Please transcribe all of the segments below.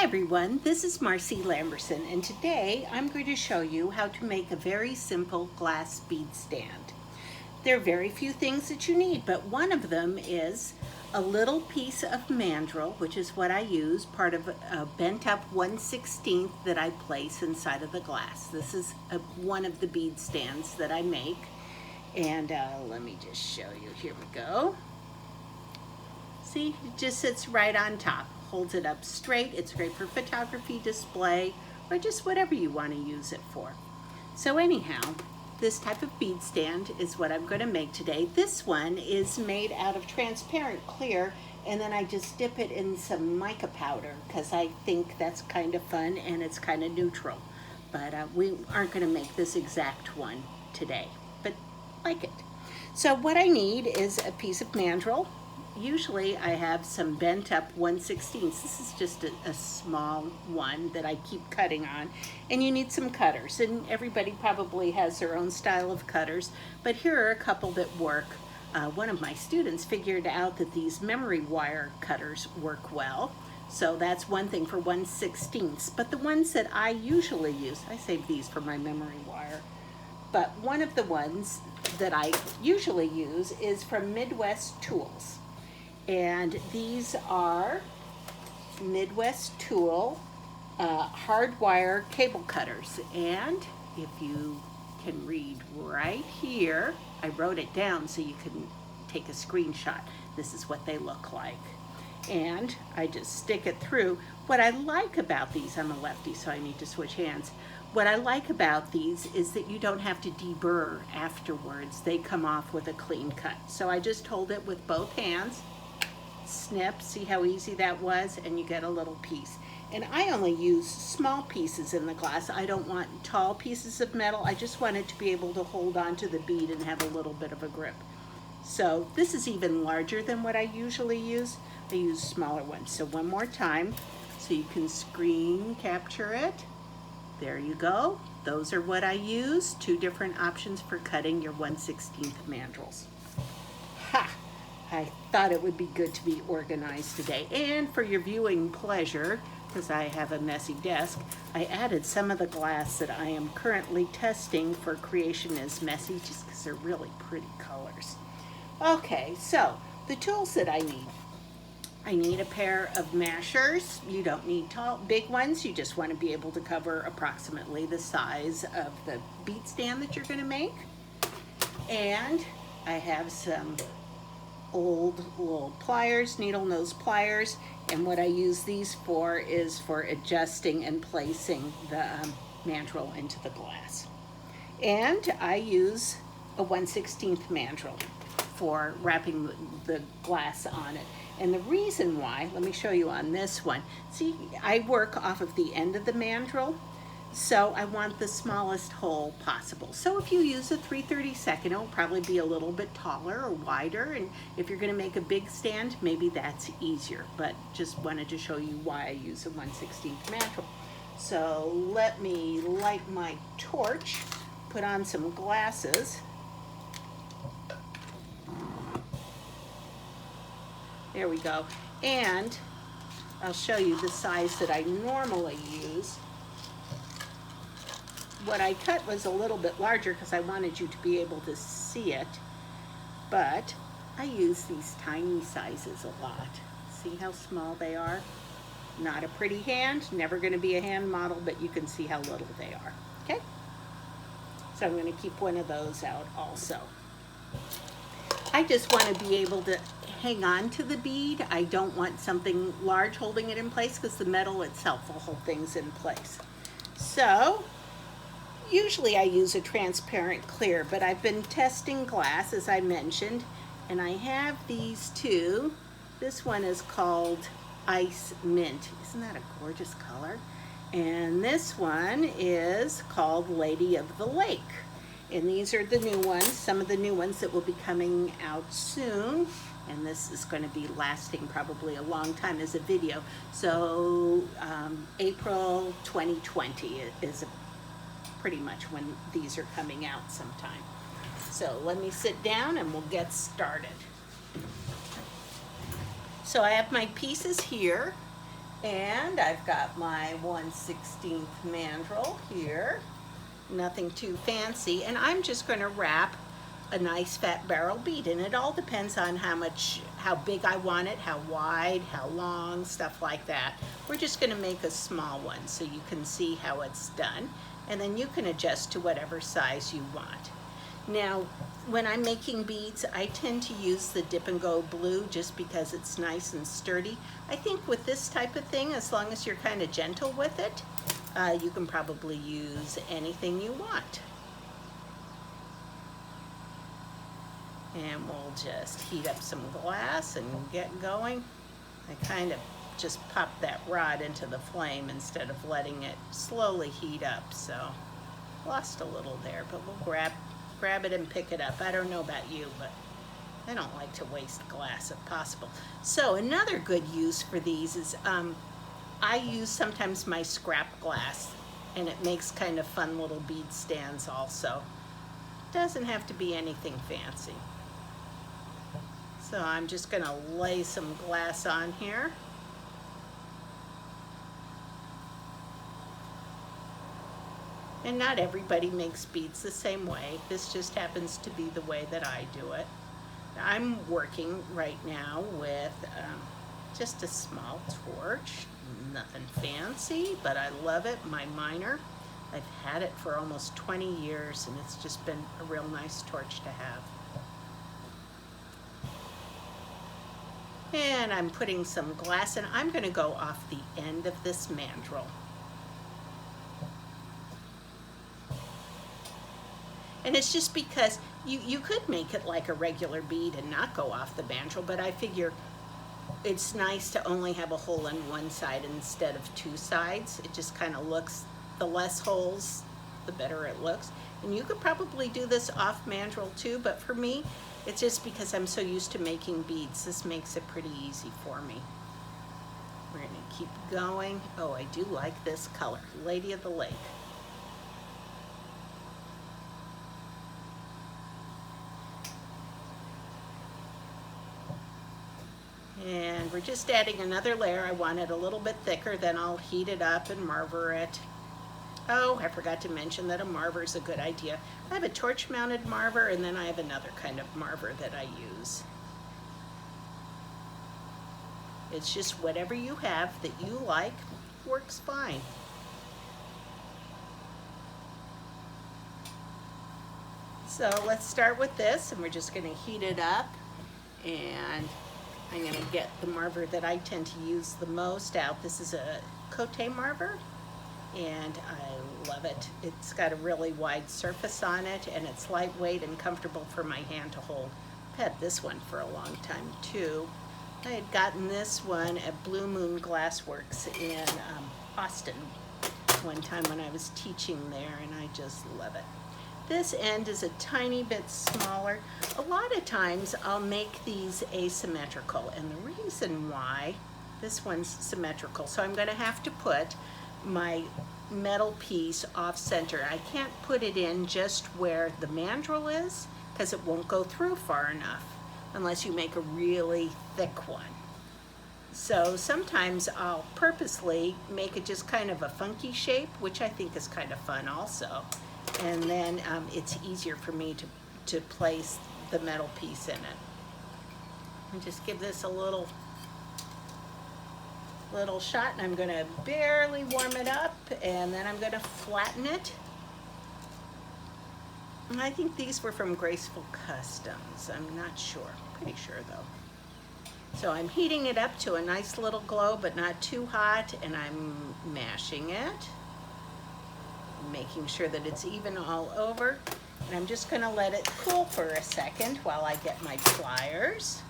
Hi everyone, this is Marcy Lamberson, and today I'm going to show you how to make a very simple glass bead stand. There are very few things that you need, but one of them is a little piece of mandrel, which is what I use, part of a bent up 1/16 that I place inside of the glass. This is one of the bead stands that I make, and let me just show you. Here we go. See, it just sits right on top. Holds it up straight. It's great for photography, display, or just whatever you want to use it for. So anyhow, this type of bead stand is what I'm going to make today. This one is made out of transparent clear, and then I just dip it in some mica powder because I think that's kind of fun and it's kind of neutral. But we aren't going to make this exact one today, but like it. So what I need is a piece of mandrel. Usually I have some bent up 1/16. This is just a small one that I keep cutting on. And you need some cutters. And everybody probably has their own style of cutters. But here are a couple that work. One of my students figured out that these memory wire cutters work well. So that's one thing for 1/16. But the ones that I usually use, I save these for my memory wire. But one of the ones that I usually use is from Midwest Tools. And these are Midwest Tool hardwire cable cutters. And if you can read right here, I wrote it down so you can take a screenshot. This is what they look like. And I just stick it through. What I like about these, I'm a lefty, so I need to switch hands. What I like about these is that you don't have to deburr afterwards. They come off with a clean cut. So I just hold it with both hands. Snip, see how easy that was, and you get a little piece. And I only use small pieces in the glass. I don't want tall pieces of metal. I just want it to be able to hold on to the bead and have a little bit of a grip. So this is even larger than what I usually use. I use smaller ones. So one more time so you can screen capture it. There you go. Those are what I use. Two different options for cutting your 1/16 mandrels. Ha! I thought it would be good to be organized today. And for your viewing pleasure, because I have a messy desk, I added some of the glass that I am currently testing for Creation is Messy, just because they're really pretty colors. Okay, so the tools that I need a pair of mashers. You don't need big ones. You just want to be able to cover approximately the size of the bead stand that you're going to make. And I have some old little pliers, needle nose pliers, and what I use these for is for adjusting and placing the mandrel into the glass. And I use a 1/16 mandrel for wrapping the glass on it. And the reason why, let me show you on this one. See, I work off of the end of the mandrel, so I want the smallest hole possible. So if you use a 3/32, it will probably be a little bit taller or wider, and if you're going to make a big stand, maybe that's easier. But just wanted to show you why I use a 1/16 mandrel. So let me light my torch, put on some glasses. There we go. And I'll show you the size that I normally use. What I cut was a little bit larger because I wanted you to be able to see it, but I use these tiny sizes a lot. See how small they are? Not a pretty hand, never going to be a hand model, but you can see how little they are. Okay? So I'm going to keep one of those out also. I just want to be able to hang on to the bead. I don't want something large holding it in place because the metal itself will hold things in place. So usually I use a transparent clear, but I've been testing glass, as I mentioned, and I have these two. This one is called Ice Mint. Isn't that a gorgeous color? And this one is called Lady of the Lake. And these are the new ones, some of the new ones that will be coming out soon. And this is going to be lasting probably a long time as a video. So April 2020 is pretty much when these are coming out sometime. So let me sit down and we'll get started. So I have my pieces here, And I've got my 1/16 mandrel here. Nothing too fancy. And I'm just going to wrap a nice fat barrel bead. And it all depends on how big I want it, how wide, how long, stuff like that. We're just going to make a small one so you can see how it's done. And then you can adjust to whatever size you want. Now, when I'm making beads, I tend to use the Dip and Go blue just because it's nice and sturdy. I think with this type of thing, as long as you're kind of gentle with it, you can probably use anything you want. And we'll just heat up some glass and get going. I kind of just popped that rod into the flame instead of letting it slowly heat up, so lost a little there, but we'll grab it and pick it up. I don't know about you, but I don't like to waste glass if possible. So another good use for these is I use sometimes my scrap glass, and it makes kind of fun little bead stands also. Doesn't have to be anything fancy. So I'm just going to lay some glass on here. And not everybody makes beads the same way. This just happens to be the way that I do it. I'm working right now with just a small torch, nothing fancy, but I love it, my miner. I've had it for almost 20 years and it's just been a real nice torch to have. And I'm putting some glass, and I'm going to go off the end of this mandrel. And it's just because you could make it like a regular bead and not go off the mandrel, but I figure it's nice to only have a hole on one side instead of two sides. It just kind of looks, the less holes, the better it looks. And you could probably do this off mandrel too, but for me, it's just because I'm so used to making beads. This makes it pretty easy for me. We're going to keep going. Oh, I do like this color, Lady of the Lake. And we're just adding another layer. I want it a little bit thicker, then I'll heat it up and marver it. Oh, I forgot to mention that a marver is a good idea. I have a torch-mounted marver, and then I have another kind of marver that I use. It's just whatever you have that you like works fine. So let's start with this, and we're just going to heat it up, and I'm going to get the marver that I tend to use the most out. This is a Cote marver, and I love it. It's got a really wide surface on it, and it's lightweight and comfortable for my hand to hold. I've had this one for a long time too. I had gotten this one at Blue Moon Glassworks in Austin one time when I was teaching there, and I just love it. This end is a tiny bit smaller. A lot of times I'll make these asymmetrical, and the reason why, this one's symmetrical, so I'm going to have to put my metal piece off center. I can't put it in just where the mandrel is because it won't go through far enough unless you make a really thick one. So sometimes I'll purposely make it just kind of a funky shape, which I think is kind of fun also. And then it's easier for me to place the metal piece in it. And just give this a little shot, and I'm going to barely warm it up, and then I'm going to flatten it. And I think these were from Graceful Customs. I'm not sure. Pretty sure though. So I'm heating it up to a nice little glow, but not too hot, and I'm mashing it, making sure that it's even all over. And I'm just going to let it cool for a second while I get my pliers.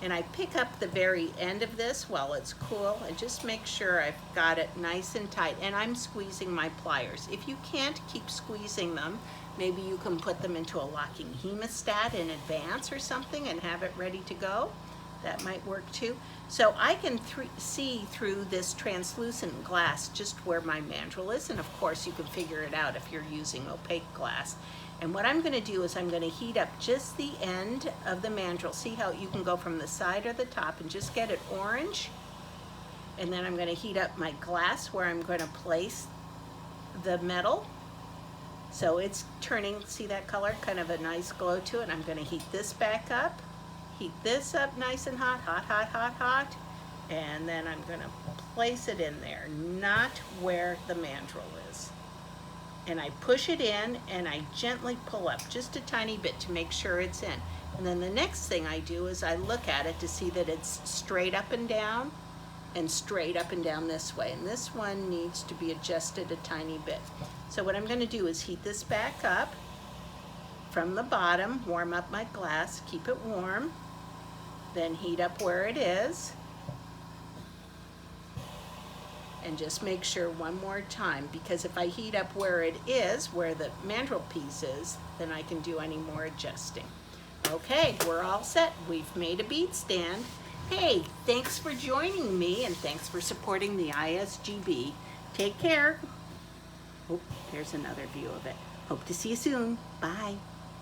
And I pick up the very end of this while it's cool and just make sure I've got it nice and tight, and I'm squeezing my pliers. If you can't keep squeezing them, maybe you can put them into a locking hemostat in advance or something and have it ready to go. That might work too. So I can see through this translucent glass just where my mandrel is, and of course you can figure it out if you're using opaque glass. And what I'm going to do is I'm going to heat up just the end of the mandrel. See how you can go from the side or the top and just get it orange? And then I'm going to heat up my glass where I'm going to place the metal. So it's turning, see that color? Kind of a nice glow to it. I'm going to heat this back up. Heat this up nice and hot, hot, hot, hot, hot. And then I'm going to place it in there, not where the mandrel is. And I push it in and I gently pull up just a tiny bit to make sure it's in. And then the next thing I do is I look at it to see that it's straight up and down and straight up and down this way. And this one needs to be adjusted a tiny bit. So what I'm going to do is heat this back up from the bottom, warm up my glass, keep it warm, then heat up where it is, and just make sure one more time, because if I heat up where it is, where the mandrel piece is, then I can do any more adjusting. Okay, we're all set. We've made a bead stand. Hey, thanks for joining me and thanks for supporting the ISGB. Take care. Oh, there's another view of it. Hope to see you soon. Bye.